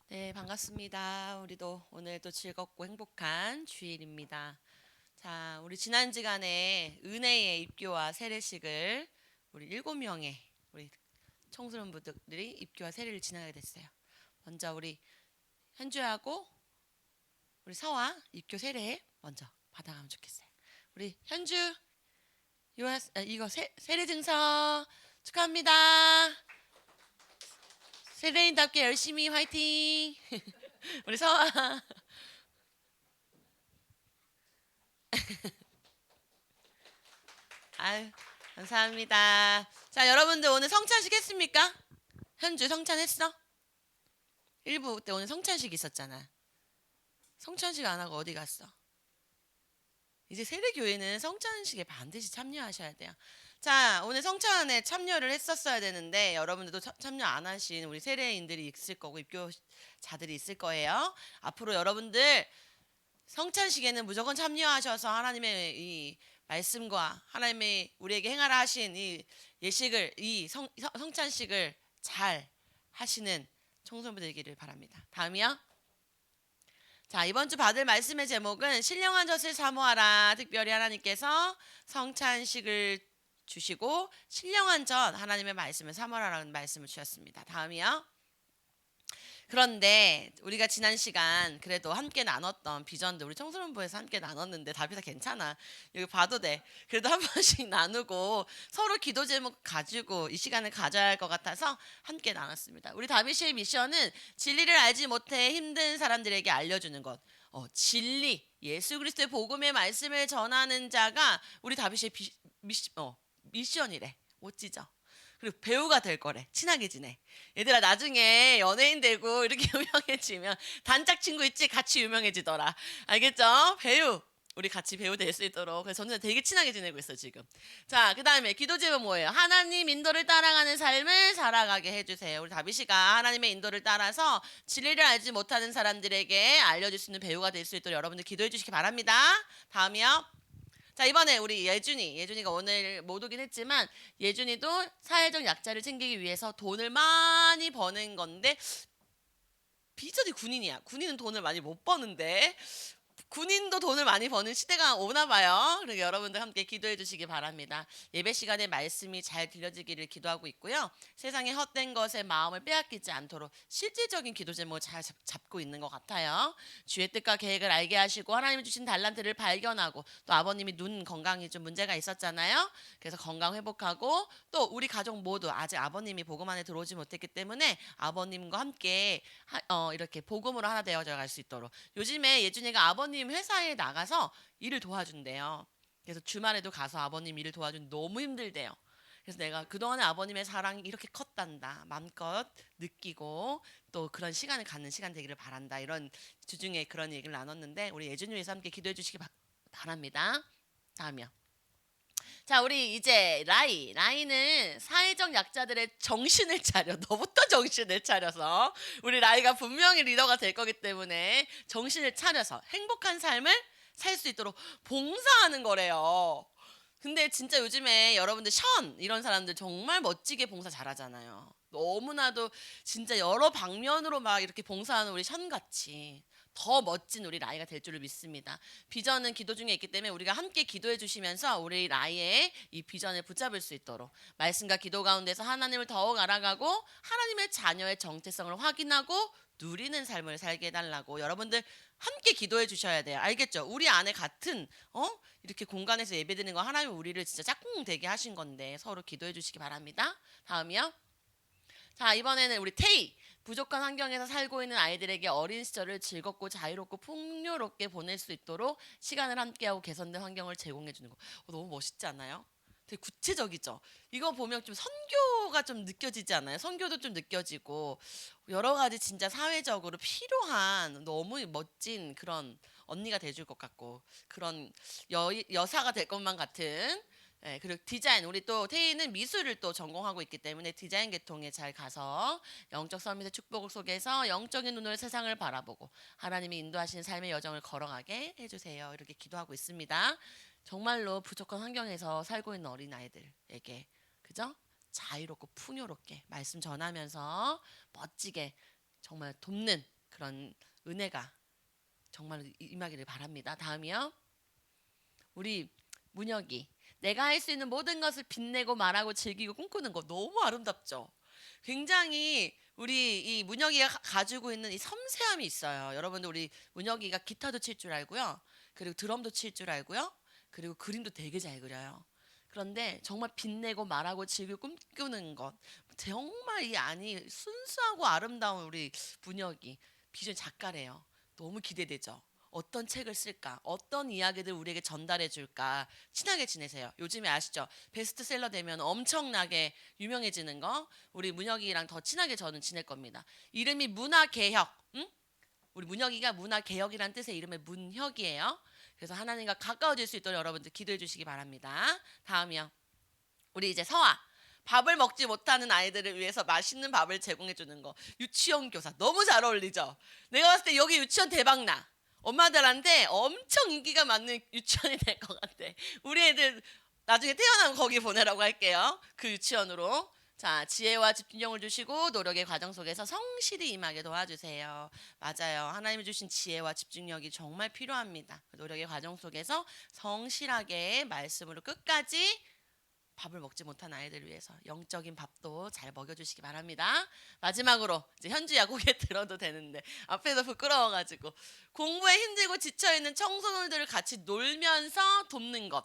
네, 반갑습니다. 우리도 오늘도 즐겁고 행복한 주일입니다. 자, 우리 지난 시간에 은혜의 입교와 세례식을 우리 7명의 우리 청소년부들이 입교와 세례를 지나게 됐어요. 먼저 우리 현주하고 우리 서와 입교 세례 먼저 받아가면 좋겠어요. 우리 현주, 이거 세례 증서 축하합니다. 세례인답게 열심히 화이팅! 우리 서아. 아유, 감사합니다. 자, 여러분들 오늘 성찬식 했습니까? 현주 성찬했어? 1부 때 오늘 성찬식 있었잖아. 성찬식 안 하고 어디 갔어? 이제 세례교회는 성찬식에 반드시 참여하셔야 돼요. 자, 오늘 성찬에 참여를 했었어야 되는데 여러분들도 참여 안 하신 우리 세례인들이 있을 거고 입교자들이 있을 거예요. 앞으로 여러분들 성찬식에는 무조건 참여하셔서 하나님의 이 말씀과 하나님의 우리에게 행하라 하신 이 예식을 성찬식을 잘 하시는 청소년부 되기를 바랍니다. 다음이요. 자, 이번 주 받을 말씀의 제목은 신령한 젖을 사모하라. 특별히 하나님께서 성찬식을 주시고 신령한 젖 하나님의 말씀을 사모하라는 말씀을 주셨습니다. 다음이요. 그런데 우리가 지난 시간 그래도 함께 나눴던 비전도 우리 청소년부에서 함께 나눴는데 다비사 괜찮아. 여기 봐도 돼. 그래도 한 번씩 나누고 서로 기도 제목 가지고 이 시간을 가져야 할 것 같아서 함께 나눴습니다. 우리 다비씨의 미션은 진리를 알지 못해 힘든 사람들에게 알려주는 것. 진리, 예수 그리스도의 복음의 말씀을 전하는 자가 우리 다비씨의 미션이래. 멋지죠? 그리고 배우가 될 거래. 친하게 지내. 얘들아 나중에 연예인 되고 이렇게 유명해지면 단짝 친구 있지? 같이 유명해지더라. 알겠죠? 배우. 우리 같이 배우 될 수 있도록. 그래서 저는 되게 친하게 지내고 있어 지금. 자, 그 다음에 기도 제목 뭐예요? 하나님 인도를 따라가는 삶을 살아가게 해주세요. 우리 다비씨가 하나님의 인도를 따라서 진리를 알지 못하는 사람들에게 알려줄 수 있는 배우가 될 수 있도록 여러분들 기도해 주시기 바랍니다. 다음이요. 자, 이번에 우리 예준이가 오늘 못 오긴 했지만 예준이도 사회적 약자를 챙기기 위해서 돈을 많이 버는 건데 비전이 군인이야. 군인은 돈을 많이 못 버는데 군인도 돈을 많이 버는 시대가 오나 봐요. 그러니까 여러분들 함께 기도해 주시기 바랍니다. 예배 시간에 말씀이 잘 들려지기를 기도하고 있고요. 세상의 헛된 것에 마음을 빼앗기지 않도록 실질적인 기도 제목을 잘 잡고 있는 것 같아요. 주의 뜻과 계획을 알게 하시고 하나님이 주신 달란트를 발견하고 또 아버님이 눈 건강이 좀 문제가 있었잖아요. 그래서 건강 회복하고 또 우리 가족 모두 아직 아버님이 복음 안에 들어오지 못했기 때문에 아버님과 함께 이렇게 복음으로 하나 되어져 갈 수 있도록 요즘에 예준이가 아버님 회사에 나가서 일을 도와준대요. 그래서 주말에도 가서 아버님 일을 도와준 너무 힘들대요. 그래서 내가 그동안에 아버님의 사랑이 이렇게 컸단다. 마음껏 느끼고 또 그런 시간을 갖는 시간 되기를 바란다. 이런 주중에 그런 얘기를 나눴는데 우리 예준이 위해서 함께 기도해 주시기 바랍니다. 다음이요. 자, 우리 이제 라이는 사회적 약자들의 정신을 차려. 너부터 정신을 차려서 우리 라이가 분명히 리더가 될 거기 때문에 정신을 차려서 행복한 삶을 살 수 있도록 봉사하는 거래요. 근데 진짜 요즘에 여러분들 이런 사람들 정말 멋지게 봉사 잘하잖아요. 너무나도 진짜 여러 방면으로 막 이렇게 봉사하는 우리 같이 더 멋진 우리 라이가 될 줄을 믿습니다. 비전은 기도 중에 있기 때문에 우리가 함께 기도해 주시면서 우리 라이의 이 비전을 붙잡을 수 있도록 말씀과 기도 가운데서 하나님을 더욱 알아가고 하나님의 자녀의 정체성을 확인하고 누리는 삶을 살게 해달라고 여러분들 함께 기도해 주셔야 돼요. 알겠죠? 우리 안에 같은 이렇게 공간에서 예배드리는 거 하나님 우리를 진짜 짝꿍 되게 하신 건데 서로 기도해 주시기 바랍니다. 다음이요. 자, 이번에는 우리 부족한 환경에서 살고 있는 아이들에게 어린 시절을 즐겁고 자유롭고 풍요롭게 보낼 수 있도록 시간을 함께하고 개선된 환경을 제공해 주는 거. 너무 멋있지 않아요? 되게 구체적이죠. 이거 보면 좀 선교가 좀 느껴지지 않아요? 선교도 좀 느껴지고 여러 가지 진짜 사회적으로 필요한 너무 멋진 그런 언니가 돼줄 것 같고 그런 여사가 될 것만 같은. 네, 그리고 디자인 우리 또 태희는 미술을 또 전공하고 있기 때문에 디자인 계통에 잘 가서 영적 서밋의 축복을 속에서 영적인 눈으로 세상을 바라보고 하나님이 인도하시는 삶의 여정을 걸어가게 해주세요. 이렇게 기도하고 있습니다. 정말로 부족한 환경에서 살고 있는 어린아이들에게 그죠? 자유롭고 풍요롭게 말씀 전하면서 멋지게 정말 돕는 그런 은혜가 정말 임하기를 바랍니다. 다음이요. 우리 문혁이 내가 할 수 있는 모든 것을 빛내고 말하고 즐기고 꿈꾸는 거 너무 아름답죠. 굉장히 우리 이 문혁이가 가지고 있는 이 섬세함이 있어요. 여러분들 우리 문혁이가 기타도 칠 줄 알고요. 그리고 드럼도 칠 줄 알고요. 그리고 그림도 되게 잘 그려요. 그런데 정말 빛내고 말하고 즐기고 꿈꾸는 것 정말 이 안이 순수하고 아름다운 우리 문혁이 비주얼 작가래요. 너무 기대되죠. 어떤 책을 쓸까? 어떤 이야기들 우리에게 전달해 줄까? 친하게 지내세요. 요즘에 아시죠? 베스트셀러 되면 엄청나게 유명해지는 거. 우리 문혁이랑 더 친하게 저는 지낼 겁니다. 이름이 문화개혁. 응? 우리 문혁이가 문화개혁이란 뜻의 이름의 문혁이에요. 그래서 하나님과 가까워질 수 있도록 여러분들 기도해 주시기 바랍니다. 다음이요. 우리 이제 서아. 밥을 먹지 못하는 아이들을 위해서 맛있는 밥을 제공해 주는 거. 유치원 교사 너무 잘 어울리죠? 내가 봤을 때 여기 유치원 대박 나. 엄마들한테 엄청 인기가 많은 유치원이 될 것 같아. 우리 애들 나중에 태어나면 거기 보내라고 할게요. 그 유치원으로. 자, 지혜와 집중력을 주시고 노력의 과정 속에서 성실히 임하게 도와주세요. 맞아요. 하나님이 주신 지혜와 집중력이 정말 필요합니다. 노력의 과정 속에서 성실하게 말씀으로 끝까지 밥을 먹지 못한 아이들을 위해서 영적인 밥도 잘 먹여주시기 바랍니다. 마지막으로 이제 현주야 고개 들어도 되는데 앞에서 부끄러워가지고 공부에 힘들고 지쳐있는 청소년들을 같이 놀면서 돕는 것.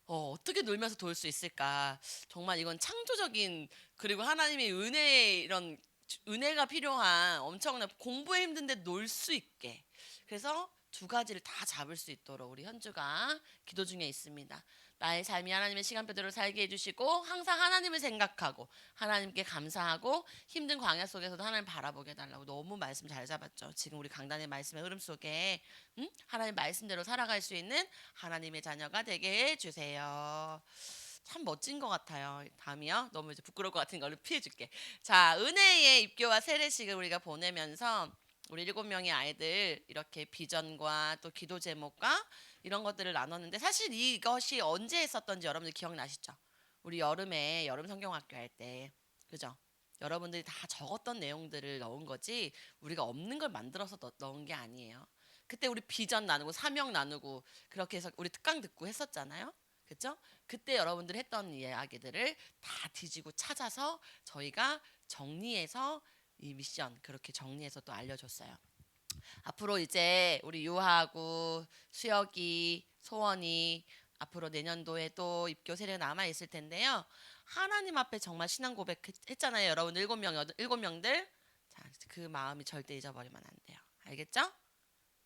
어떻게 놀면서 도울 수 있을까? 정말 이건 창조적인 그리고 하나님의 은혜 이런 은혜가 필요한 엄청난 공부에 힘든데 놀 수 있게. 그래서 두 가지를 다 잡을 수 있도록 우리 현주가 기도 중에 있습니다. 나의 삶이 하나님의 시간표대로 살게 해주시고 항상 하나님을 생각하고 하나님께 감사하고 힘든 광야 속에서도 하나님 바라보게 해달라고 너무 말씀 잘 잡았죠. 지금 우리 강단의 말씀의 흐름 속에 하나님 말씀대로 살아갈 수 있는 하나님의 자녀가 되게 해주세요. 참 멋진 것 같아요. 다음이요. 너무 이제 부끄러울 것 같은 걸로 피해줄게. 자, 은혜의 입교와 세례식을 우리가 보내면서 우리 7명의 아이들 이렇게 비전과 또 기도 제목과 이런 것들을 나눴는데 사실 이것이 언제 했었던지 여러분들 기억나시죠? 우리 여름에 여름 성경학교 할 때 그죠? 여러분들이 다 적었던 내용들을 넣은 거지 우리가 없는 걸 만들어서 넣은 게 아니에요. 그때 우리 비전 나누고 사명 나누고 그렇게 해서 우리 특강 듣고 했었잖아요. 그렇죠? 그때 여러분들이 했던 이야기들을 다 뒤지고 찾아서 저희가 정리해서 이 미션 그렇게 정리해서 또 알려줬어요. 앞으로 이제 우리 유하고 수혁이 소원이 앞으로 내년도에 또 입교 세례 남아 있을 텐데요. 하나님 앞에 정말 신앙 고백했잖아요. 여러분 7명들. 자, 그 마음이 절대 잊어버리면 안 돼요. 알겠죠?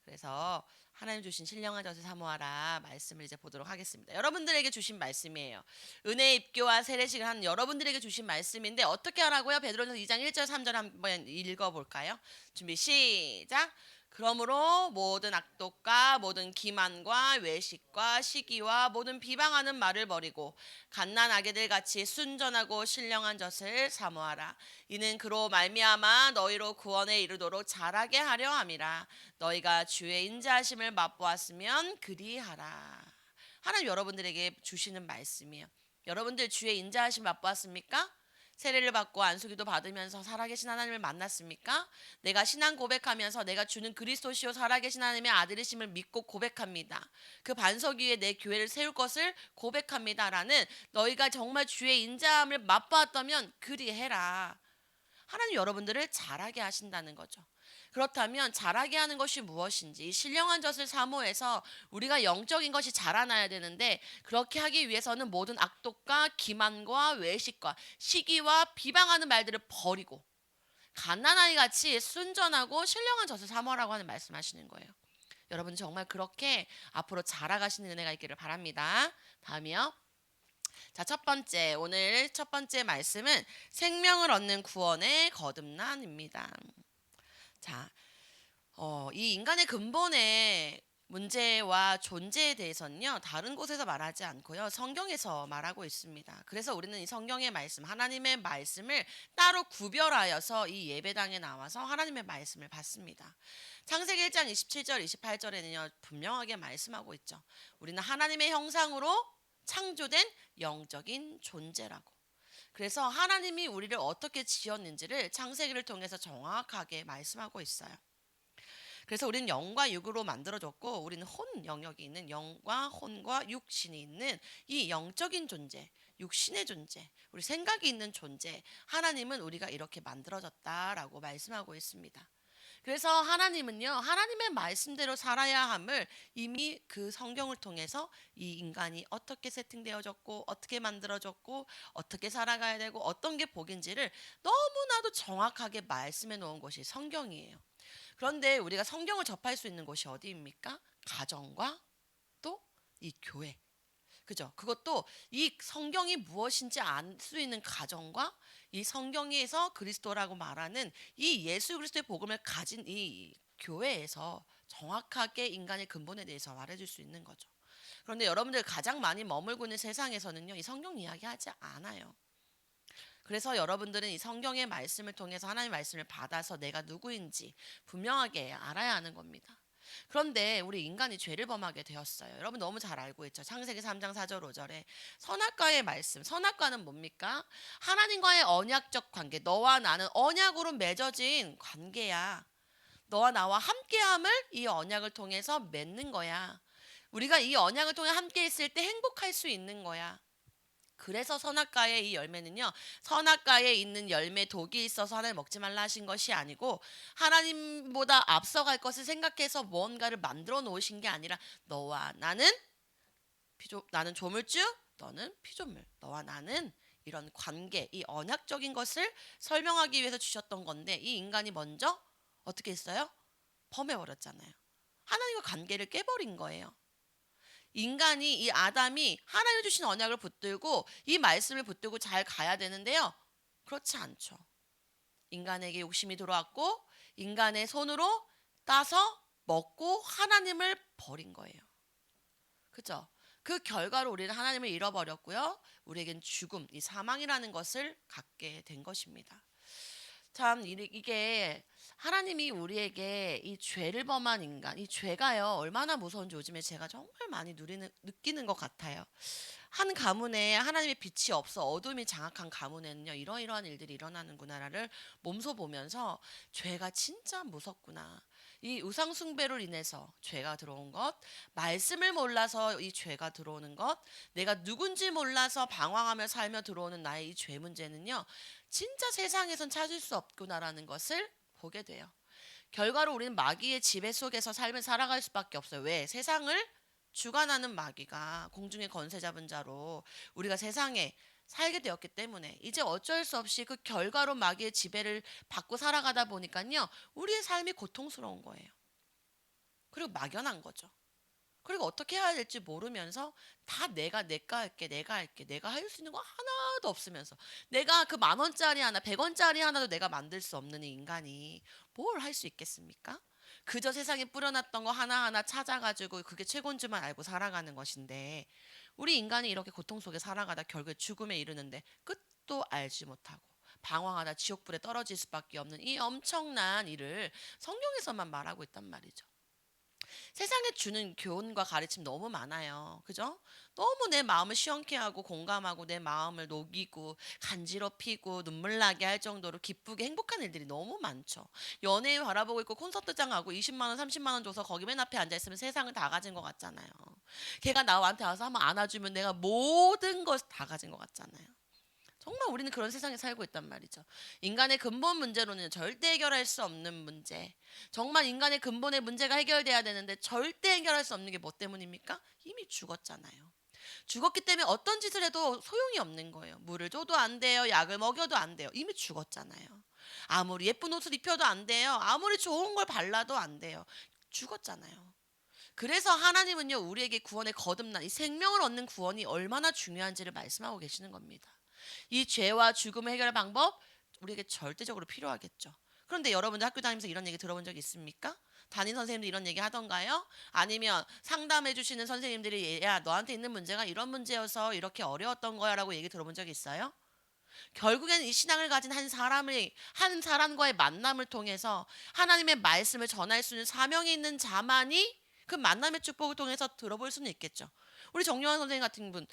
그래서 하나님 주신 신령한 젖을 사모하라 말씀을 이제 보도록 하겠습니다. 여러분들에게 주신 말씀이에요. 은혜 입교와 세례식을 하는 여러분들에게 주신 말씀인데 어떻게 하라고요? 베드로전서 2장 1절 3절 한번 읽어볼까요? 준비 시작. 그러므로 모든 악독과 모든 기만과 외식과 시기와 모든 비방하는 말을 버리고 갓난아기들 같이 순전하고 신령한 젖을 사모하라. 이는 그로 말미암아 너희로 구원에 이르도록 자라게 하려 함이라. 너희가 주의 인자하심을 맛보았으면 그리하라. 하나님 여러분들에게 주시는 말씀이에요. 여러분들 주의 인자하심 맛보았습니까? 세례를 받고 안수기도 받으면서 살아계신 하나님을 만났습니까? 내가 신앙 고백하면서 내가 주는 그리스도시요 살아계신 하나님의 아들이심을 믿고 고백합니다. 그 반석 위에 내 교회를 세울 것을 고백합니다라는 너희가 정말 주의 인자함을 맛보았다면 그리해라. 하나님 여러분들을 자라게 하신다는 거죠. 그렇다면 자라게 하는 것이 무엇인지 신령한 젖을 사모해서 우리가 영적인 것이 자라나야 되는데 그렇게 하기 위해서는 모든 악독과 기만과 외식과 시기와 비방하는 말들을 버리고 갓난아이 같이 순전하고 신령한 젖을 사모하라고 하는 말씀하시는 거예요. 여러분 정말 그렇게 앞으로 자라가시는 은혜가 있기를 바랍니다. 다음이요. 자, 오늘 첫 번째 말씀은 생명을 얻는 구원의 거듭난입니다. 자, 이 인간의 근본의 문제와 존재에 대해서는요, 다른 곳에서 말하지 않고요, 성경에서 말하고 있습니다. 그래서 우리는 이 성경의 말씀, 하나님의 말씀을 따로 구별하여서 이 예배당에 나와서 하나님의 말씀을 받습니다. 창세기 1장 27절, 28절에는요, 분명하게 말씀하고 있죠. 우리는 하나님의 형상으로 창조된 영적인 존재라고. 그래서 하나님이 우리를 어떻게 지었는지를 창세기를 통해서 정확하게 말씀하고 있어요. 그래서 우리는 영과 육으로 만들어졌고, 우리는 혼 영역이 있는 영과 혼과 육신이 있는 이 영적인 존재, 육신의 존재, 우리 생각이 있는 존재, 하나님은 우리가 이렇게 만들어졌다라고 말씀하고 있습니다. 그래서 하나님은요, 하나님의 말씀대로 살아야 함을 이미 그 성경을 통해서 이 인간이 어떻게 세팅되어졌고, 어떻게 만들어졌고, 어떻게 살아가야 되고, 어떤 게 복인지를 너무나도 정확하게 말씀해 놓은 것이 성경이에요. 그런데 우리가 성경을 접할 수 있는 곳이 어디입니까? 가정과 또 이 교회. 그죠? 그것도 이 성경이 무엇인지 알 수 있는 가정과 이 성경에서 그리스도라고 말하는 이 예수 그리스도의 복음을 가진 이 교회에서 정확하게 인간의 근본에 대해서 말해줄 수 있는 거죠. 그런데 여러분들 가장 많이 머물고 있는 세상에서는요, 이 성경 이야기하지 않아요. 그래서 여러분들은 이 성경의 말씀을 통해서 하나님의 말씀을 받아서 내가 누구인지 분명하게 알아야 하는 겁니다. 그런데 우리 인간이 죄를 범하게 되었어요. 여러분 너무 잘 알고 있죠. 창세기 3장 4절 5절에 선악과의 말씀. 선악과는 뭡니까? 하나님과의 언약적 관계. 너와 나는 언약으로 맺어진 관계야. 너와 나와 함께함을 이 언약을 통해서 맺는 거야. 우리가 이 언약을 통해 함께 있을 때 행복할 수 있는 거야. 그래서 선악과의 이 열매는요, 선악과에 있는 열매 독이 있어서 하나님 먹지 말라 하신 것이 아니고, 하나님보다 앞서갈 것을 생각해서 무언가를 만들어 놓으신 게 아니라, 너와 나는 나는 조물주, 너는 피조물. 너와 나는 이런 관계, 이 언약적인 것을 설명하기 위해서 주셨던 건데, 이 인간이 먼저 어떻게 했어요? 범해버렸잖아요. 하나님과 관계를 깨버린 거예요. 인간이, 이 아담이 하나님 주신 언약을 붙들고 이 말씀을 붙들고 잘 가야 되는데요, 그렇지 않죠. 인간에게 욕심이 들어왔고 인간의 손으로 따서 먹고 하나님을 버린 거예요. 그죠? 그 결과로 우리는 하나님을 잃어버렸고요, 우리에겐 죽음, 이 사망이라는 것을 갖게 된 것입니다. 참 이게 하나님이 우리에게 이 죄를 범한 인간, 이 죄가요 얼마나 무서운지 요즘에 제가 정말 많이 느끼는 것 같아요. 한 가문에 하나님의 빛이 없어 어둠이 장악한 가문에는요, 이러이러한 일들이 일어나는구나를 몸소 보면서 죄가 진짜 무섭구나. 이 우상 숭배로 인해서 죄가 들어온 것, 말씀을 몰라서 이 죄가 들어오는 것, 내가 누군지 몰라서 방황하며 살며 들어오는 나의 이 죄 문제는요, 진짜 세상에선 찾을 수 없구나라는 것을 보게 돼요. 결과로 우리는 마귀의 지배 속에서 삶을 살아갈 수밖에 없어요. 왜? 세상을 주관하는 마귀가 공중의 권세 잡은 자로 우리가 세상에 살게 되었기 때문에 이제 어쩔 수 없이 그 결과로 마귀의 지배를 받고 살아가다 보니까요, 우리의 삶이 고통스러운 거예요. 그리고 막연한 거죠. 그리고 어떻게 해야 될지 모르면서 다 내가 할게, 내가 할 수 있는 거 하나도 없으면서, 내가 그 10,000원짜리 하나, 100원짜리 하나도 내가 만들 수 없는 이 인간이 뭘 할 수 있겠습니까? 그저 세상에 뿌려놨던 거 하나하나 찾아가지고 그게 최고인 줄만 알고 살아가는 것인데, 우리 인간이 이렇게 고통 속에 살아가다 결국에 죽음에 이르는데 끝도 알지 못하고 방황하다 지옥불에 떨어질 수밖에 없는 이 엄청난 일을 성경에서만 말하고 있단 말이죠. 세상에 주는 교훈과 가르침 너무 많아요. 그죠? 너무 내 마음을 시원케 하고 공감하고 내 마음을 녹이고 간지럽히고 눈물 나게 할 정도로 기쁘게 행복한 일들이 너무 많죠. 연예인 바라보고 있고 콘서트장 가고 20만 원, 30만 원 줘서 거기 맨 앞에 앉아 있으면 세상을 다 가진 것 같잖아요. 걔가 나한테 와서 한번 안아주면 내가 모든 것 다 가진 것 같잖아요. 정말 우리는 그런 세상에 살고 있단 말이죠. 인간의 근본 문제로는 절대 해결할 수 없는 문제. 정말 인간의 근본의 문제가 해결돼야 되는데 절대 해결할 수 없는 게 뭐 때문입니까? 이미 죽었잖아요. 죽었기 때문에 어떤 짓을 해도 소용이 없는 거예요. 물을 줘도 안 돼요. 약을 먹여도 안 돼요. 이미 죽었잖아요. 아무리 예쁜 옷을 입혀도 안 돼요. 아무리 좋은 걸 발라도 안 돼요. 죽었잖아요. 그래서 하나님은요, 우리에게 구원의 거듭난 이 생명을 얻는 구원이 얼마나 중요한지를 말씀하고 계시는 겁니다. 이 죄와 죽음을 해결할 방법, 우리에게 절대적으로 필요하겠죠. 그런데 여러분들 학교 다니면서 이런 얘기 들어본 적 있습니까? 담임 선생님도 이런 얘기 하던가요? 아니면 상담해 주시는 선생님들이 야, 너한테 있는 문제가 이런 문제여서 이렇게 어려웠던 거야 라고 얘기 들어본 적 있어요? 결국에는 이 신앙을 가진 한 사람과의 만남을 통해서 하나님의 말씀을 전할 수 있는 사명이 있는 자만이 그 만남의 축복을 통해서 들어볼 수는 있겠죠. 우리 정요한 선생님 같은 분,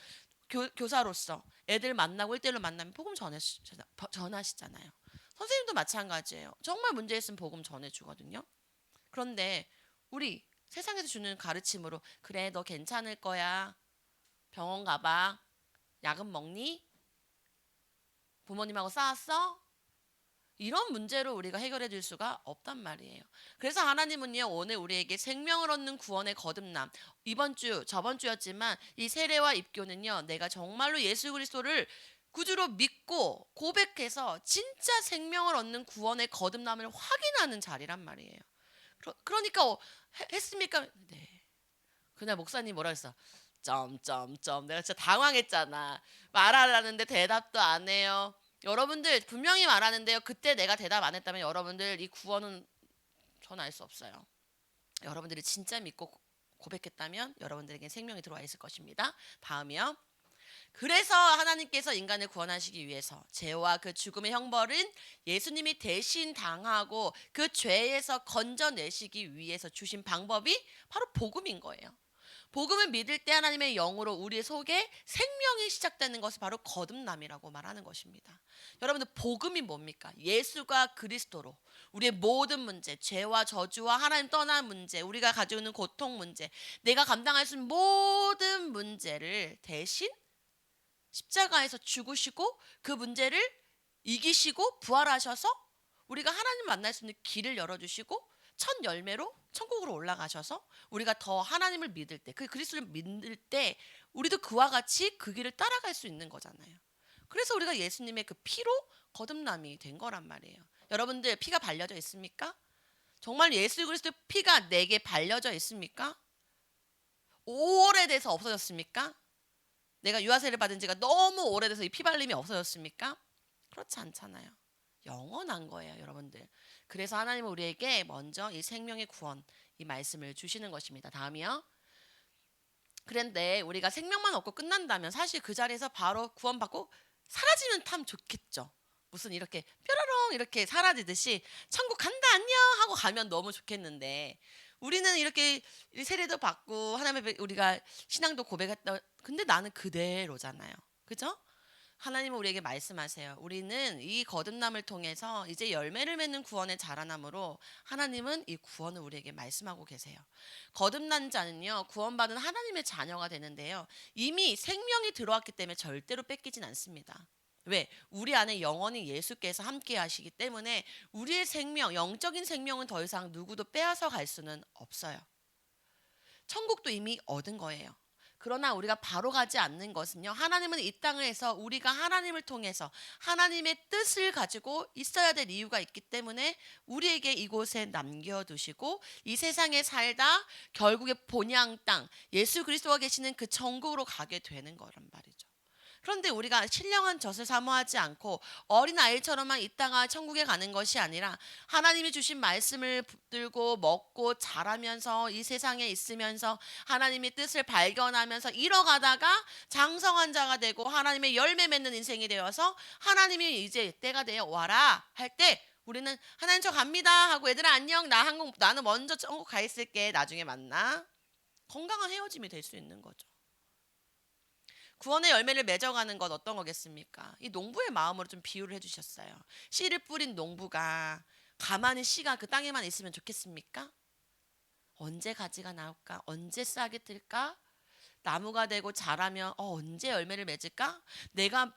교사로서 애들 만나고 1대1로 만나면 복음 전하시잖아요. 선생님도 마찬가지예요. 정말 문제 있으면 복음 전해주거든요. 그런데 우리 세상에서 주는 가르침으로 그래 너 괜찮을 거야. 병원 가봐. 약은 먹니? 부모님하고 싸웠어? 이런 문제로 우리가 해결해 줄 수가 없단 말이에요. 그래서 하나님은요, 오늘 우리에게 생명을 얻는 구원의 거듭남. 이번 주, 저번 주였지만 이 세례와 입교는요, 내가 정말로 예수 그리스도를 구주로 믿고 고백해서 진짜 생명을 얻는 구원의 거듭남을 확인하는 자리란 말이에요. 그러니까 했습니까? 네. 그날 목사님 뭐라 했어? 점점점 내가 진짜 당황했잖아. 말하라는데 대답도 안 해요. 여러분들 분명히 말하는데요. 그때 내가 대답 안 했다면 여러분들 이 구원은 전 알 수 없어요. 여러분들이 진짜 믿고 고백했다면 여러분들에게 생명이 들어와 있을 것입니다. 다음이요. 그래서 하나님께서 인간을 구원하시기 위해서 죄와 그 죽음의 형벌은 예수님이 대신 당하고 그 죄에서 건져내시기 위해서 주신 방법이 바로 복음인 거예요. 복음을 믿을 때 하나님의 영으로 우리 속에 생명이 시작되는 것을 바로 거듭남이라고 말하는 것입니다. 여러분들 복음이 뭡니까? 예수가 그리스도로 우리의 모든 문제, 죄와 저주와 하나님 떠난 문제, 우리가 가지고 있는 고통 문제, 내가 감당할 수 있는 모든 문제를 대신 십자가에서 죽으시고 그 문제를 이기시고 부활하셔서 우리가 하나님 만날 수 있는 길을 열어주시고 첫 열매로 천국으로 올라가셔서 우리가 더 하나님을 믿을 때, 그 그리스도를 믿을 때 우리도 그와 같이 그 길을 따라갈 수 있는 거잖아요. 그래서 우리가 예수님의 그 피로 거듭남이 된 거란 말이에요. 여러분들 피가 발려져 있습니까? 정말 예수 그리스도의 피가 내게 발려져 있습니까? 오래돼서 없어졌습니까? 내가 유아세를 받은 지가 너무 오래돼서 이 피발림이 없어졌습니까? 그렇지 않잖아요. 영원한 거예요, 여러분들. 그래서 하나님은 우리에게 먼저 이 생명의 구원, 이 말씀을 주시는 것입니다. 다음이요. 그런데 우리가 생명만 얻고 끝난다면 사실 그 자리에서 바로 구원받고 사라지면 참 좋겠죠. 무슨 이렇게 뾰로롱 이렇게 사라지듯이 천국 간다 안녕 하고 가면 너무 좋겠는데 우리는 이렇게 세례도 받고 하나님의 우리가 신앙도 고백했다. 근데 나는 그대로잖아요. 그죠? 하나님은 우리에게 말씀하세요. 우리는 이 거듭남을 통해서 이제 열매를 맺는 구원의 자라남으로 하나님은 이 구원을 우리에게 말씀하고 계세요. 거듭난 자는요, 구원받은 하나님의 자녀가 되는데요. 이미 생명이 들어왔기 때문에 절대로 뺏기진 않습니다. 왜? 우리 안에 영원히 예수께서 함께 하시기 때문에 우리의 생명, 영적인 생명은 더 이상 누구도 빼앗아 갈 수는 없어요. 천국도 이미 얻은 거예요. 그러나 우리가 바로 가지 않는 것은요. 하나님은 이 땅에서 우리가 하나님을 통해서 하나님의 뜻을 가지고 있어야 될 이유가 있기 때문에 우리에게 이곳에 남겨두시고 이 세상에 살다 결국에 본향 땅 예수 그리스도가 계시는 그 천국으로 가게 되는 거란 말이죠. 그런데 우리가 신령한 젖을 사모하지 않고 어린아이처럼만 있다가 천국에 가는 것이 아니라 하나님이 주신 말씀을 붙들고 먹고 자라면서 이 세상에 있으면서 하나님의 뜻을 발견하면서 이뤄가다가 장성한 자가 되고 하나님의 열매 맺는 인생이 되어서 하나님이 이제 때가 되어 와라 할 때 우리는 하나님 저 갑니다 하고 얘들아 안녕 나는 먼저 천국 가 있을게 나중에 만나 건강한 헤어짐이 될 수 있는 거죠. 구원의 열매를 맺어가는 것 어떤 거겠습니까? 이 농부의 마음으로 좀 비유를 해주셨어요. 씨를 뿌린 농부가 가만히 씨가 그 땅에만 있으면 좋겠습니까? 언제 가지가 나올까? 언제 싹이 틀까? 나무가 되고 자라면 언제 열매를 맺을까?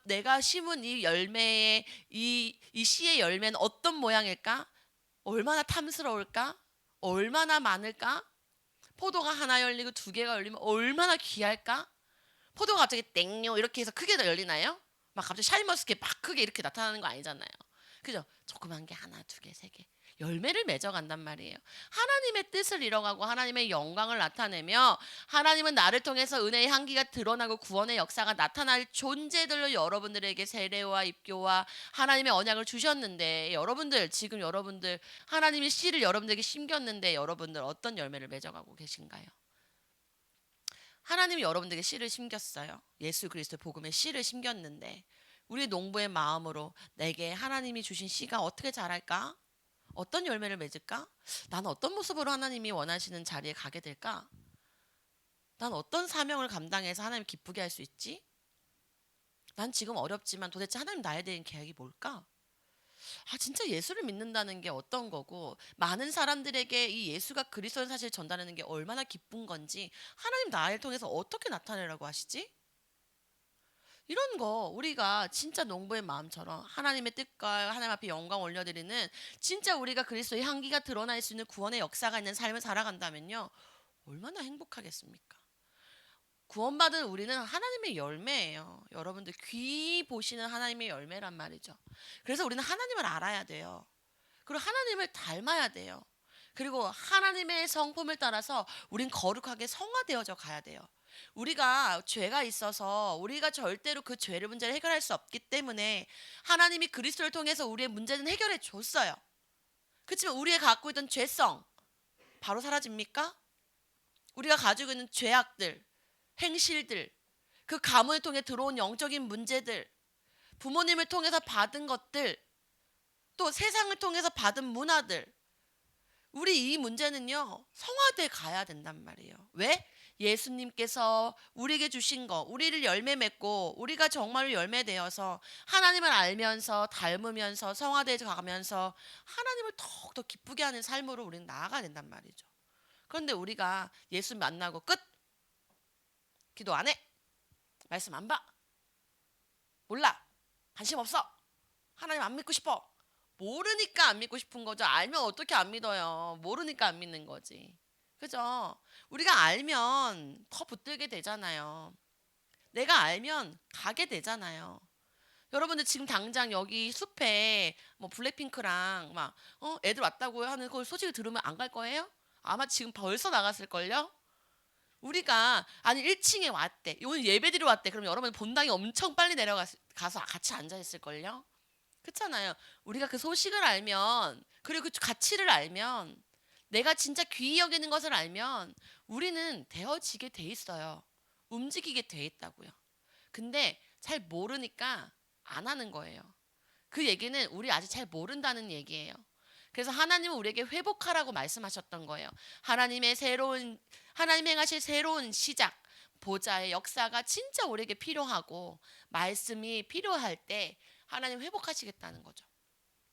내가 심은 이 열매의 이 씨의 열매는 어떤 모양일까? 얼마나 탐스러울까? 얼마나 많을까? 포도가 하나 열리고 두 개가 열리면 얼마나 귀할까? 포도가 갑자기 땡요 이렇게 해서 크게 열리나요? 막 갑자기 샤인머스켓 막 크게 이렇게 나타나는 거 아니잖아요. 그죠? 조그만 게 하나, 두 개, 세 개. 열매를 맺어간단 말이에요. 하나님의 뜻을 이뤄가고 하나님의 영광을 나타내며 하나님은 나를 통해서 은혜의 향기가 드러나고 구원의 역사가 나타날 존재들로 여러분들에게 세례와 입교와 하나님의 언약을 주셨는데 지금 여러분들 하나님의 씨를 여러분들에게 심겼는데 여러분들 어떤 열매를 맺어가고 계신가요? 하나님이 여러분들에게 씨를 심겼어요. 예수 그리스도 복음의 씨를 심겼는데 우리 농부의 마음으로 내게 하나님이 주신 씨가 어떻게 자랄까? 어떤 열매를 맺을까? 나는 어떤 모습으로 하나님이 원하시는 자리에 가게 될까? 난 어떤 사명을 감당해서 하나님 기쁘게 할 수 있지? 난 지금 어렵지만 도대체 하나님 나에 대한 계획이 뭘까? 진짜 예수를 믿는다는 게 어떤 거고 많은 사람들에게 이 예수가 그리스도인 사실을 전달하는 게 얼마나 기쁜 건지 하나님 나를 통해서 어떻게 나타내라고 하시지? 이런 거 우리가 진짜 농부의 마음처럼 하나님의 뜻과 하나님 앞에 영광 올려드리는 진짜 우리가 그리스도의 향기가 드러날 수 있는 구원의 역사가 있는 삶을 살아간다면요. 얼마나 행복하겠습니까? 구원받은 우리는 하나님의 열매예요. 여러분들 귀 보시는 하나님의 열매란 말이죠. 그래서 우리는 하나님을 알아야 돼요. 그리고 하나님을 닮아야 돼요. 그리고 하나님의 성품을 따라서 우린 거룩하게 성화되어져 가야 돼요. 우리가 죄가 있어서 우리가 절대로 그 죄를 문제를 해결할 수 없기 때문에 하나님이 그리스도를 통해서 우리의 문제는 해결해 줬어요. 그렇지만 우리의 갖고 있던 죄성 바로 사라집니까? 우리가 가지고 있는 죄악들, 행실들, 그 가문을 통해 들어온 영적인 문제들, 부모님을 통해서 받은 것들, 또 세상을 통해서 받은 문화들, 우리 이 문제는요 성화돼 가야 된단 말이에요. 왜? 예수님께서 우리에게 주신 거, 우리를 열매 맺고 우리가 정말로 열매 되어서 하나님을 알면서 닮으면서 성화돼 가면서 하나님을 더욱더 기쁘게 하는 삶으로 우리는 나아가야 된단 말이죠. 그런데 우리가 예수 만나고 끝, 기도 안 해, 말씀 안 봐, 몰라, 관심 없어, 하나님 안 믿고 싶어. 모르니까 안 믿고 싶은 거죠. 알면 어떻게 안 믿어요. 모르니까 안 믿는 거지. 그죠? 우리가 알면 더 붙들게 되잖아요. 내가 알면 가게 되잖아요. 여러분들 지금 당장 여기 숲에 뭐 블랙핑크랑 막 애들 왔다고 하는 걸 소식을 들으면 안 갈 거예요? 아마 지금 벌써 나갔을걸요? 우리가 아니 1층에 왔대. 오늘 예배드리러 왔대. 그럼 여러분 본당에 엄청 빨리 내려가서 같이 앉아 있을걸요? 그렇잖아요. 우리가 그 소식을 알면 그리고 그 가치를 알면 내가 진짜 귀히 여기는 것을 알면 우리는 되어지게 돼 있어요. 움직이게 돼 있다고요. 근데 잘 모르니까 안 하는 거예요. 그 얘기는 우리 아직 잘 모른다는 얘기예요. 그래서 하나님은 우리에게 회복하라고 말씀하셨던 거예요. 하나님 행하실 새로운 시작, 보좌의 역사가 진짜 우리에게 필요하고 말씀이 필요할 때 하나님 회복하시겠다는 거죠.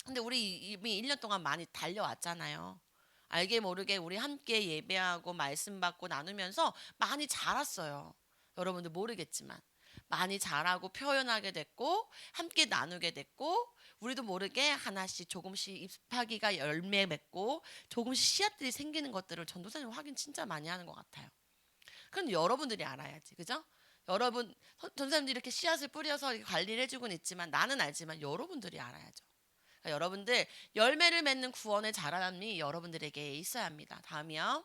근데 우리 이미 1년 동안 많이 달려왔잖아요. 알게 모르게 우리 함께 예배하고 말씀 받고 나누면서 많이 자랐어요. 여러분들 모르겠지만 많이 자라고 표현하게 됐고 함께 나누게 됐고 우리도 모르게 하나씩 조금씩 잎사귀가 열매 맺고 조금씩 씨앗들이 생기는 것들을 전도사님 확인 진짜 많이 하는 것 같아요. 그럼 여러분들이 알아야지, 그죠? 여러분 전도사님들이 이렇게 씨앗을 뿌려서 관리를 해주곤 있지만 나는 알지만 여러분들이 알아야죠. 그러니까 여러분들 열매를 맺는 구원의 자라남이 여러분들에게 있어야 합니다. 다음이요.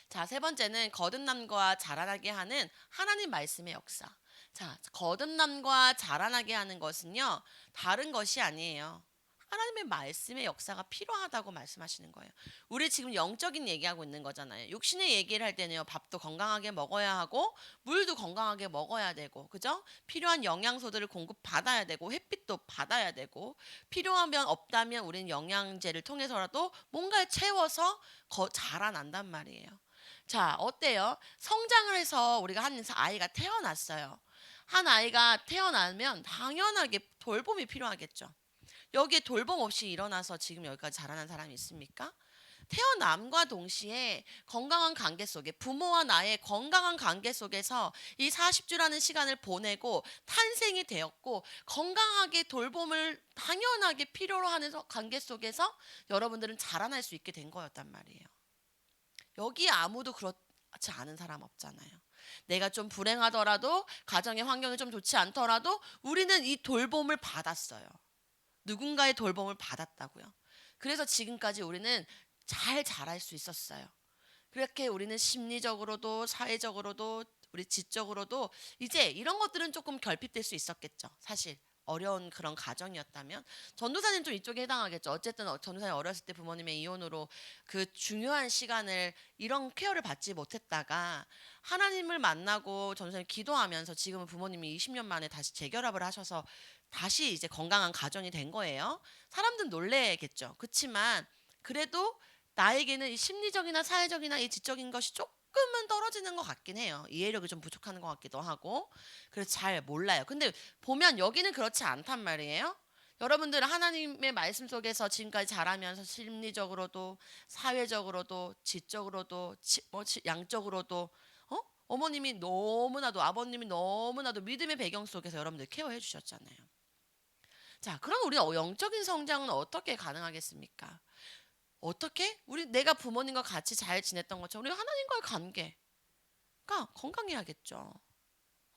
자, 세 번째는 거듭남과 자라나게 하는 하나님 말씀의 역사. 자, 거듭남과 자라나게 하는 것은요, 다른 것이 아니에요. 하나님의 말씀의 역사가 필요하다고 말씀하시는 거예요. 우리 지금 영적인 얘기하고 있는 거잖아요. 육신의 얘기를 할 때는요, 밥도 건강하게 먹어야 하고, 물도 건강하게 먹어야 되고, 그죠? 필요한 영양소들을 공급받아야 되고, 햇빛도 받아야 되고, 필요하면 없다면 우리는 영양제를 통해서라도 뭔가를 채워서 자라난단 말이에요. 자, 어때요? 성장을 해서 우리가 한 아이가 태어났어요. 한 아이가 태어나면 당연하게 돌봄이 필요하겠죠. 여기에 돌봄 없이 일어나서 지금 여기까지 자라난 사람이 있습니까? 태어남과 동시에 건강한 관계 속에 부모와 나의 건강한 관계 속에서 이 40주라는 시간을 보내고 탄생이 되었고 건강하게 돌봄을 당연하게 필요로 하는 관계 속에서 여러분들은 자라날 수 있게 된 거였단 말이에요. 여기 아무도 그렇지 않은 사람 없잖아요. 내가 좀 불행하더라도 가정의 환경이 좀 좋지 않더라도 우리는 이 돌봄을 받았어요. 누군가의 돌봄을 받았다고요. 그래서 지금까지 우리는 잘 자랄 수 있었어요. 그렇게 우리는 심리적으로도 사회적으로도 우리 지적으로도 이제 이런 것들은 조금 결핍될 수 있었겠죠. 사실 어려운 그런 가정이었다면 전도사님 좀 이쪽에 해당하겠죠. 어쨌든 전도사님 어렸을 때 부모님의 이혼으로 그 중요한 시간을 이런 케어를 받지 못했다가 하나님을 만나고 전도사님 기도하면서 지금은 부모님이 20년 만에 다시 재결합을 하셔서 다시 이제 건강한 가정이 된 거예요. 사람들은 놀래겠죠. 그렇지만 그래도 나에게는 이 심리적이나 사회적이나 이 지적인 것이 조금은 떨어지는 것 같긴 해요. 이해력이 좀 부족한 것 같기도 하고. 그래서 잘 몰라요. 근데 보면 여기는 그렇지 않단 말이에요. 여러분들은 하나님의 말씀 속에서 지금까지 자라면서 심리적으로도 사회적으로도 지적으로도 양적으로도 어머님이 너무나도 아버님이 너무나도 믿음의 배경 속에서 여러분들 케어해 주셨잖아요. 자, 그럼 우리 영적인 성장은 어떻게 가능하겠습니까? 어떻게? 우리 내가 부모님과 같이 잘 지냈던 것처럼 우리 하나님과의 관계가 건강해야겠죠.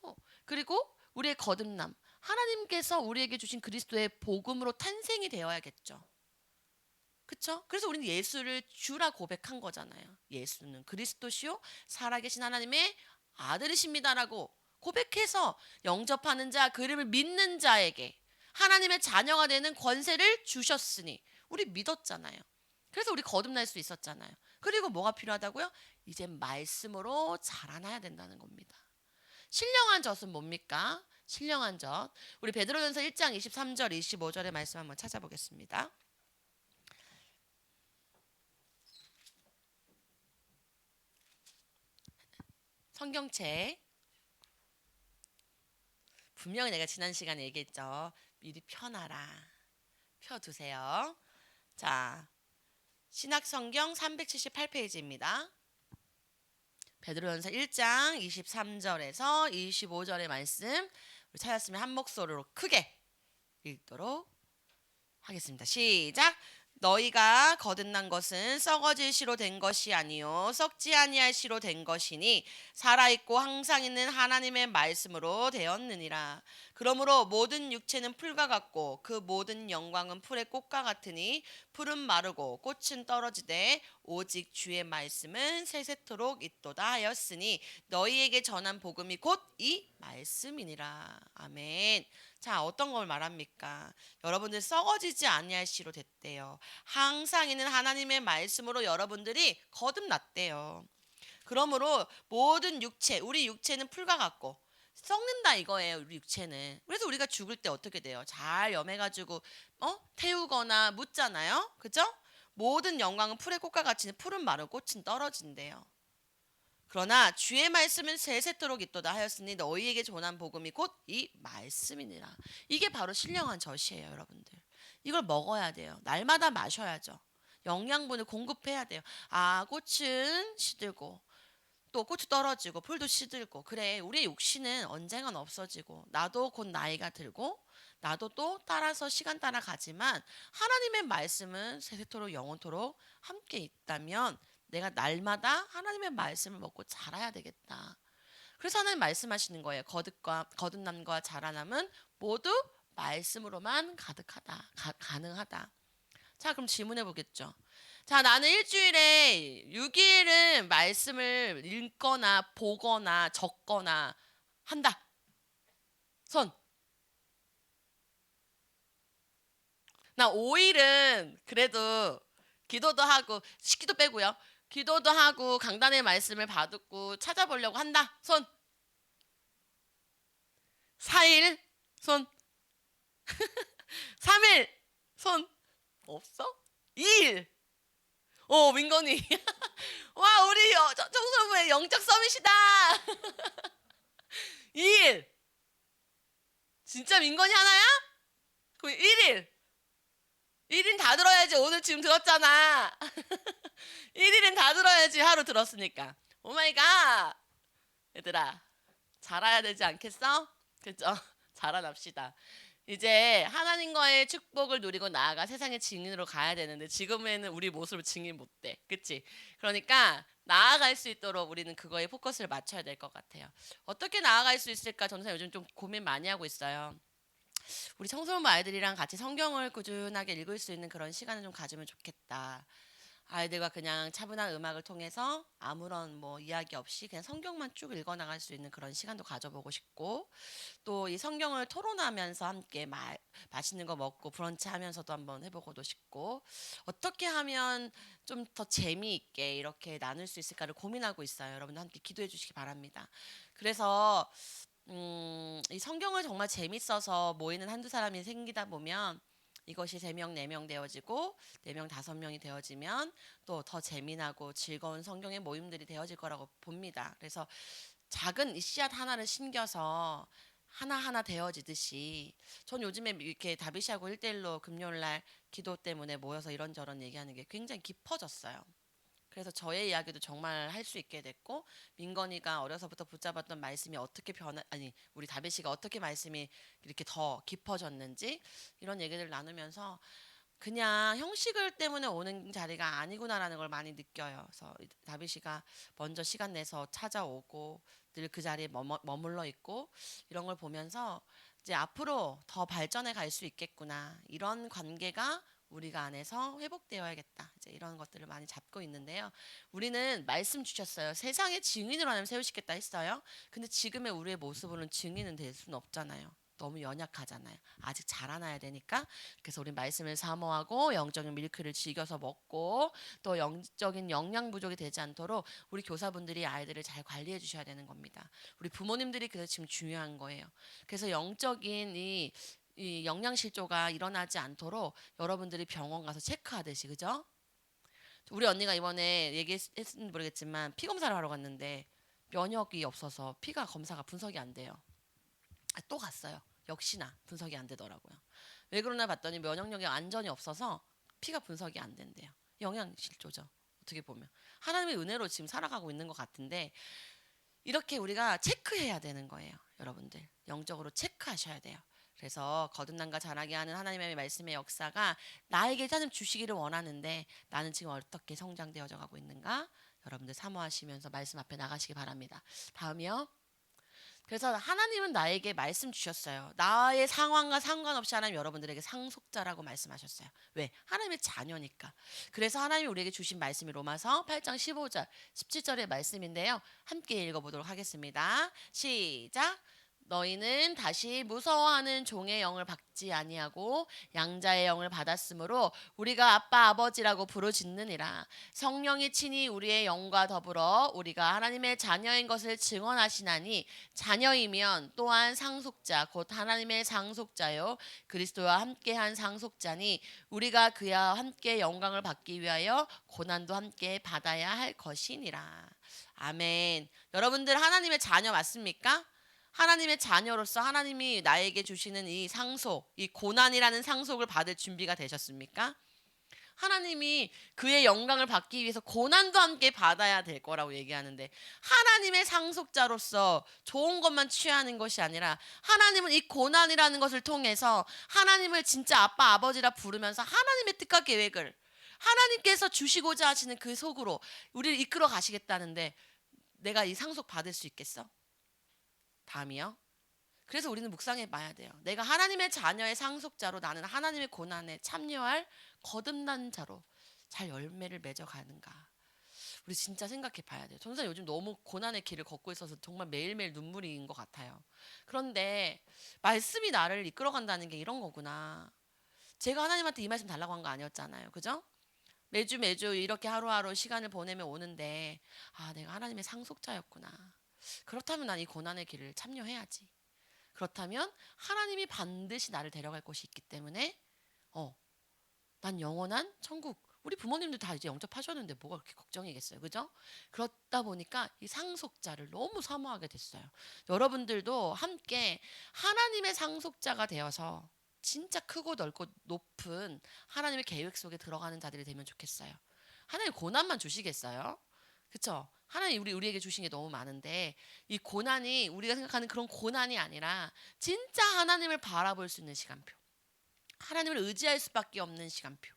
어, 그리고 우리의 거듭남, 하나님께서 우리에게 주신 그리스도의 복음으로 탄생이 되어야겠죠. 그쵸? 그래서 우리는 예수를 주라 고백한 거잖아요. 예수는 그리스도시요 살아계신 하나님의 아들이십니다라고 고백해서 영접하는 자, 그 이름을 믿는 자에게 하나님의 자녀가 되는 권세를 주셨으니 우리 믿었잖아요. 그래서 우리 거듭날 수 있었잖아요. 그리고 뭐가 필요하다고요? 이제 말씀으로 자라나야 된다는 겁니다. 신령한 젖은 뭡니까? 신령한 젖. 우리 베드로전서 1장 23절 25절의 말씀 한번 찾아보겠습니다. 성경책. 분명히 내가 지난 시간에 얘기했죠. 미리 펴놔라. 펴두세요. 자, 신약성경 378페이지입니다. 베드로전서 1장 23절에서 25절의 말씀 우리 찾았으면 한 목소리로 크게 읽도록 하겠습니다. 시작. 너희가 거듭난 것은 썩어질 씨로 된 것이 아니요 썩지 아니할 씨로 된 것이니 살아있고 항상 있는 하나님의 말씀으로 되었느니라. 그러므로 모든 육체는 풀과 같고 그 모든 영광은 풀의 꽃과 같으니 풀은 마르고 꽃은 떨어지되 오직 주의 말씀은 세세토록 있도다 하였으니 너희에게 전한 복음이 곧 이 말씀이니라. 아멘. 자, 어떤 걸 말합니까? 여러분들 썩어지지 아니할 씨로 됐대요. 항상 있는 하나님의 말씀으로 여러분들이 거듭났대요. 그러므로 모든 육체, 우리 육체는 풀과 같고 썩는다 이거예요. 우리 육체는. 그래서 우리가 죽을 때 어떻게 돼요? 잘 염해가지고 태우거나 묻잖아요. 그죠? 모든 영광은 풀의 꽃과 같이 풀은 마르고 꽃은 떨어진대요. 그러나 주의 말씀은 세세토록 있도다 하였으니 너희에게 전한 복음이 곧 이 말씀이니라. 이게 바로 신령한 젖이에요, 여러분들. 이걸 먹어야 돼요. 날마다 마셔야죠. 영양분을 공급해야 돼요. 아, 꽃은 시들고 또 꽃이 떨어지고 풀도 시들고 그래 우리의 육신은 언젠간 없어지고 나도 곧 나이가 들고 나도 또 따라서 시간 따라 가지만 하나님의 말씀은 세세토록 영원토록 함께 있다면 내가 날마다 하나님의 말씀을 먹고 자라야 되겠다. 그래서 하나님 말씀하시는 거예요. 거듭남과 자라남은 모두 말씀으로만 가득하다. 가능하다. 자, 그럼 질문해 보겠죠. 자, 나는 일주일에 6일은 말씀을 읽거나 보거나 적거나 한다. 손. 나 5일은 그래도 기도도 하고 식기도 빼고요. 기도도 하고 강단의 말씀을 받고 찾아보려고 한다. 손. 4일 손. 3일 손. 없어? 2일. 민건이. 와, 우리 청소부의 영적 서밋이다. 2일. 진짜 민건이 하나야? 그럼 1일. 1인 다 들어야지. 오늘 지금 들었잖아. 1일은 다 들어야지. 하루 들었으니까. 오마이갓. 얘들아, 자라야 되지 않겠어? 그죠? 자라납시다. 이제 하나님과의 축복을 누리고 나아가 세상의 증인으로 가야 되는데 지금에는 우리 모습을 증인 못돼. 그치? 그러니까 나아갈 수 있도록 우리는 그거에 포커스를 맞춰야 될 것 같아요. 어떻게 나아갈 수 있을까? 저는 요즘 좀 고민 많이 하고 있어요. 우리 청소년 아이들이랑 같이 성경을 꾸준하게 읽을 수 있는 그런 시간을 좀 가지면 좋겠다. 아이들과 그냥 차분한 음악을 통해서 아무런 뭐 이야기 없이 그냥 성경만 쭉 읽어나갈 수 있는 그런 시간도 가져보고 싶고 또 이 성경을 토론하면서 함께 맛있는 거 먹고 브런치 하면서도 한번 해보고도 싶고 어떻게 하면 좀 더 재미있게 이렇게 나눌 수 있을까를 고민하고 있어요. 여러분들 함께 기도해 주시기 바랍니다. 그래서 이 성경을 정말 재밌어서 모이는 한두 사람이 생기다 보면 이것이 3명, 4명 되어지고 4명, 5명이 되어지면 또 더 재미나고 즐거운 성경의 모임들이 되어질 거라고 봅니다. 그래서 작은 이 씨앗 하나를 심겨서 하나하나 되어지듯이 전 요즘에 이렇게 다비씨하고 1대1로 금요일날 기도 때문에 모여서 이런저런 얘기하는 게 굉장히 깊어졌어요. 그래서 저의 이야기도 정말 할 수 있게 됐고 민건이가 어려서부터 붙잡았던 말씀이 어떻게 아니 우리 다비 씨가 어떻게 말씀이 이렇게 더 깊어졌는지 이런 얘기를 나누면서 그냥 형식을 때문에 오는 자리가 아니구나라는 걸 많이 느껴요. 그래서 다비 씨가 먼저 시간 내서 찾아오고 늘 그 자리에 머물러 있고 이런 걸 보면서 이제 앞으로 더 발전해 갈 수 있겠구나. 이런 관계가 우리가 안에서 회복되어야겠다. 이제 이런 것들을 많이 잡고 있는데요. 우리는 말씀 주셨어요. 세상의 증인으로 하나님 세우시겠다 했어요. 근데 지금의 우리의 모습으로는 증인은 될 수는 없잖아요. 너무 연약하잖아요. 아직 자라나야 되니까. 그래서 우리 말씀을 사모하고 영적인 밀크를 즐겨서 먹고 또 영적인 영양 부족이 되지 않도록 우리 교사분들이 아이들을 잘 관리해 주셔야 되는 겁니다. 우리 부모님들이 그래서 지금 중요한 거예요. 그래서 영적인 이 영양실조가 일어나지 않도록 여러분들이 병원 가서 체크하듯이 그죠? 우리 언니가 이번에 얘기했는지 모르겠지만 피 검사를 하러 갔는데 면역이 없어서 피가 검사가 분석이 안 돼요. 또 갔어요. 역시나 분석이 안 되더라고요. 왜 그러나 봤더니 면역력이 완전히 없어서 피가 분석이 안 된대요. 영양실조죠. 어떻게 보면 하나님의 은혜로 지금 살아가고 있는 것 같은데 이렇게 우리가 체크해야 되는 거예요. 여러분들 영적으로 체크하셔야 돼요. 그래서 거듭남과 자라게 하는 하나님의 말씀의 역사가 나에게 하나님 주시기를 원하는데 나는 지금 어떻게 성장되어져 가고 있는가? 여러분들 사모하시면서 말씀 앞에 나가시기 바랍니다. 다음이요. 그래서 하나님은 나에게 말씀 주셨어요. 나의 상황과 상관없이 하나님 여러분들에게 상속자라고 말씀하셨어요. 왜? 하나님의 자녀니까. 그래서 하나님이 우리에게 주신 말씀이 로마서 8장 15절, 17절의 말씀인데요. 함께 읽어보도록 하겠습니다. 시작. 너희는 다시 무서워하는 종의 영을 받지 아니하고 양자의 영을 받았으므로 우리가 아빠 아버지라고 부르짖느니라. 성령이 친히 우리의 영과 더불어 우리가 하나님의 자녀인 것을 증언하시나니 자녀이면 또한 상속자 곧 하나님의 상속자요 그리스도와 함께한 상속자니 우리가 그와 함께 영광을 받기 위하여 고난도 함께 받아야 할 것이니라. 아멘. 여러분들 하나님의 자녀 맞습니까? 하나님의 자녀로서 하나님이 나에게 주시는 이 상속, 이 고난이라는 상속을 받을 준비가 되셨습니까? 하나님이 그의 영광을 받기 위해서 고난도 함께 받아야 될 거라고 얘기하는데 하나님의 상속자로서 좋은 것만 취하는 것이 아니라 하나님은 이 고난이라는 것을 통해서 하나님을 진짜 아빠 아버지라 부르면서 하나님의 뜻과 계획을 하나님께서 주시고자 하시는 그 속으로 우리를 이끌어 가시겠다는데 내가 이 상속 받을 수 있겠어? 다음이요. 그래서 우리는 묵상해 봐야 돼요. 내가 하나님의 자녀의 상속자로 나는 하나님의 고난에 참여할 거듭난 자로 잘 열매를 맺어가는가. 우리 진짜 생각해 봐야 돼요. 전사 요즘 너무 고난의 길을 걷고 있어서 정말 매일매일 눈물인 것 같아요. 그런데 말씀이 나를 이끌어간다는 게 이런 거구나. 제가 하나님한테 이 말씀 달라고 한 거 아니었잖아요. 그죠? 매주 매주 이렇게 하루하루 시간을 보내며 오는데 아 내가 하나님의 상속자였구나. 그렇다면 난 이 고난의 길을 참여해야지. 그렇다면 하나님이 반드시 나를 데려갈 곳이 있기 때문에 난 영원한 천국. 우리 부모님들 다 이제 영접하셨는데 뭐가 그렇게 걱정이겠어요. 그죠? 그렇다 보니까 이 상속자를 너무 사모하게 됐어요. 여러분들도 함께 하나님의 상속자가 되어서 진짜 크고 넓고 높은 하나님의 계획 속에 들어가는 자들이 되면 좋겠어요. 하나님 고난만 주시겠어요? 그쵸? 하나님 우리에게 주신 게 너무 많은데 이 고난이 우리가 생각하는 그런 고난이 아니라 진짜 하나님을 바라볼 수 있는 시간표. 하나님을 의지할 수밖에 없는 시간표.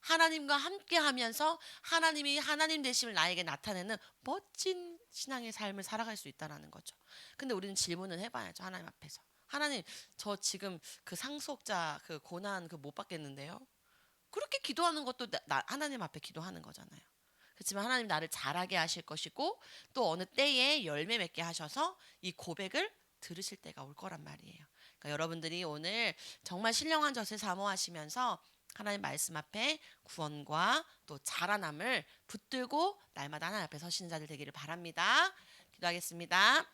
하나님과 함께 하면서 하나님이 하나님 되심을 나에게 나타내는 멋진 신앙의 삶을 살아갈 수 있다는 거죠. 근데 우리는 질문을 해봐야죠. 하나님 앞에서. 하나님, 저 지금 그 상속자 그 고난 그 못 받겠는데요. 그렇게 기도하는 것도 하나님 앞에 기도하는 거잖아요. 그렇지만 하나님 나를 잘하게 하실 것이고 또 어느 때에 열매 맺게 하셔서 이 고백을 들으실 때가 올 거란 말이에요. 그러니까 여러분들이 오늘 정말 신령한 젖을 사모하시면서 하나님 말씀 앞에 구원과 또 자라남을 붙들고 날마다 하나님 앞에 서시는 자들 되기를 바랍니다. 기도하겠습니다.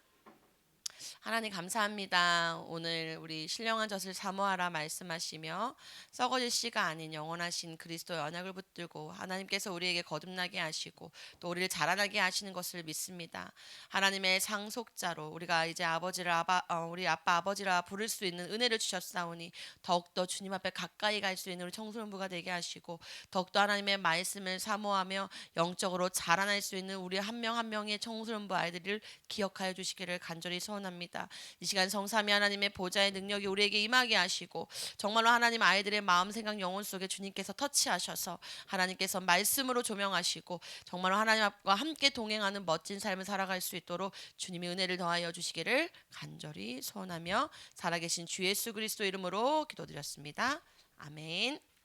하나님 감사합니다. 오늘 우리 신령한 젖을 사모하라 말씀하시며 썩어질 씨가 아닌 영원하신 그리스도의 언약을 붙들고 하나님께서 우리에게 거듭나게 하시고 또 우리를 자라나게 하시는 것을 믿습니다. 하나님의 상속자로 우리가 이제 우리 아빠 아버지라 부를 수 있는 은혜를 주셨사오니 더욱더 주님 앞에 가까이 갈 수 있는 우리 청소년부가 되게 하시고 더욱더 하나님의 말씀을 사모하며 영적으로 자라날 수 있는 우리 한 명 한 명의 청소년부 아이들을 기억하여 주시기를 간절히 소원합니다. 이 시간 성삼위 하나님의 보좌의 능력이 우리에게 임하게 하시고 정말로 하나님 아이들의 마음 생각 영혼 속에 주님께서 터치하셔서 하나님께서 말씀으로 조명하시고 정말로 하나님과 함께 동행하는 멋진 삶을 살아갈 수 있도록 주님의 은혜를 더하여 주시기를 간절히 소원하며 살아계신 주 예수 그리스도 이름으로 기도드렸습니다. 아멘.